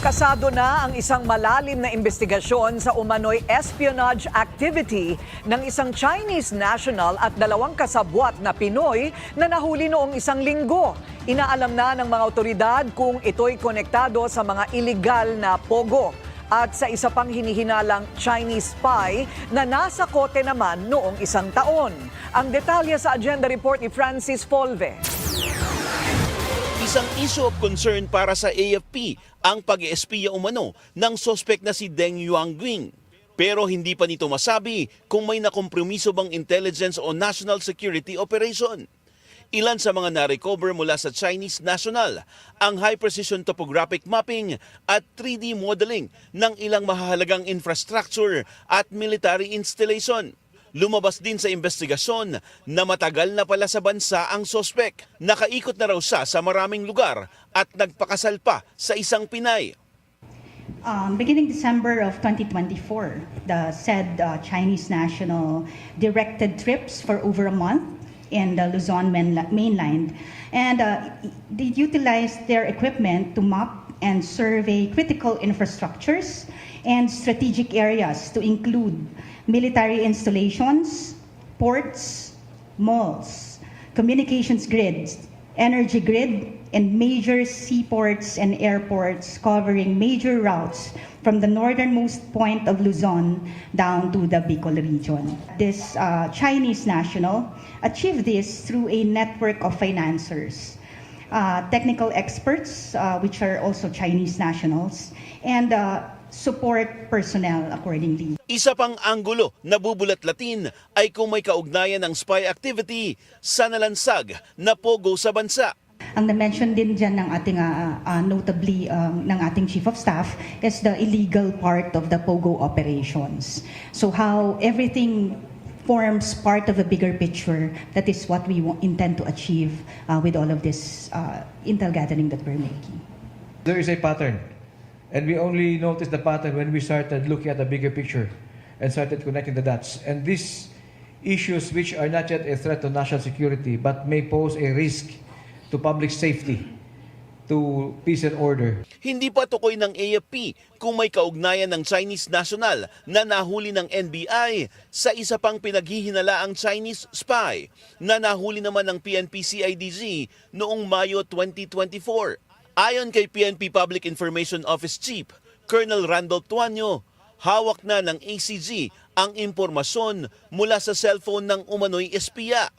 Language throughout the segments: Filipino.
Kasado na ang isang malalim na investigasyon sa umano'y espionage activity ng isang Chinese national at dalawang kasabwat na Pinoy na nahuli noong isang linggo. Inaalam na ng mga otoridad kung ito'y konektado sa mga iligal na pogo at sa isa pang hinihinalang Chinese spy na nasa kote naman noong isang taon. Ang detalye sa agenda report ni Francis Folve. Isang issue of concern para sa AFP ang pag-espiya umano ng sospek na si Deng Yuanguing. Pero hindi pa nito masabi kung may nakompromiso bang intelligence o national security operation. Ilan sa mga na-recover mula sa Chinese national ang high-precision topographic mapping at 3D modeling ng ilang mahahalagang infrastructure at military installation. Lumabas din sa investigasyon na matagal na pala sa bansa ang sospek. Nakaikot na raw siya sa maraming lugar at nagpakasal pa sa isang Pinay. Beginning December of 2024, the said Chinese national directed trips for over a month in the Luzon mainland, and they utilized their equipment to map and survey critical infrastructures and strategic areas to include military installations, ports, malls, communications grids, energy grid, and major seaports and airports covering major routes from the northernmost point of Luzon down to the Bicol region. This Chinese national achieved this through a network of financiers, technical experts, which are also Chinese nationals, and support personnel accordingly. Isa pang anggulo na bubulat-latin ay kung may kaugnayan ng spy activity sa nalansag na pogo sa bansa. Ang na-mention din dyan ng ating, notably ng ating Chief of Staff is the illegal part of the POGO operations. So how everything forms part of a bigger picture, that is what we intend to achieve with all of this intel gathering that we're making. There is a pattern, and we only noticed the pattern when we started looking at the bigger picture and started connecting the dots. And these issues, which are not yet a threat to national security but may pose a risk to public safety, to peace and order. Hindi pa tukoy ng AFP kung may kaugnayan ng Chinese national na nahuli ng NBI sa isa pang pinaghihinalaang Chinese spy na nahuli naman ng PNP-CIDG noong Mayo 2024. Ayon kay PNP Public Information Office Chief Colonel Randolph Tuanyo, hawak na ng ACG ang impormasyon mula sa cellphone ng umano'y espiya.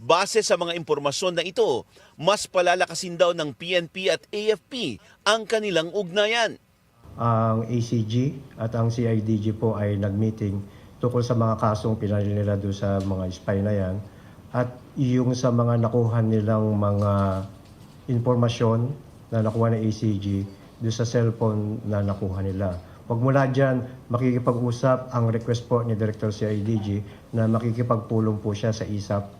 Base sa mga impormasyon na ito, mas palalakasin daw ng PNP at AFP ang kanilang ugnayan. Ang ACG at ang CIDG po ay nag-meeting tungkol sa mga kasong pinali nila doon sa mga spy na yan at yung sa mga nakuha nilang mga impormasyon na nakuha ng ACG doon sa cellphone na nakuha nila. Pagmula dyan, makikipag-usap ang request po ni Director CIDG na makikipagpulong po siya sa ISAP.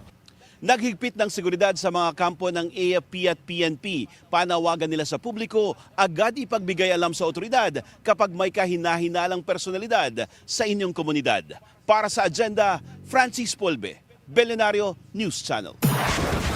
Naghigpit ng seguridad sa mga kampo ng AFP at PNP. Panawagan nila sa publiko, agad ipagbigay alam sa otoridad kapag may kahina-hinalang personalidad sa inyong komunidad. Para sa agenda, Francis Polve, Belenario News Channel.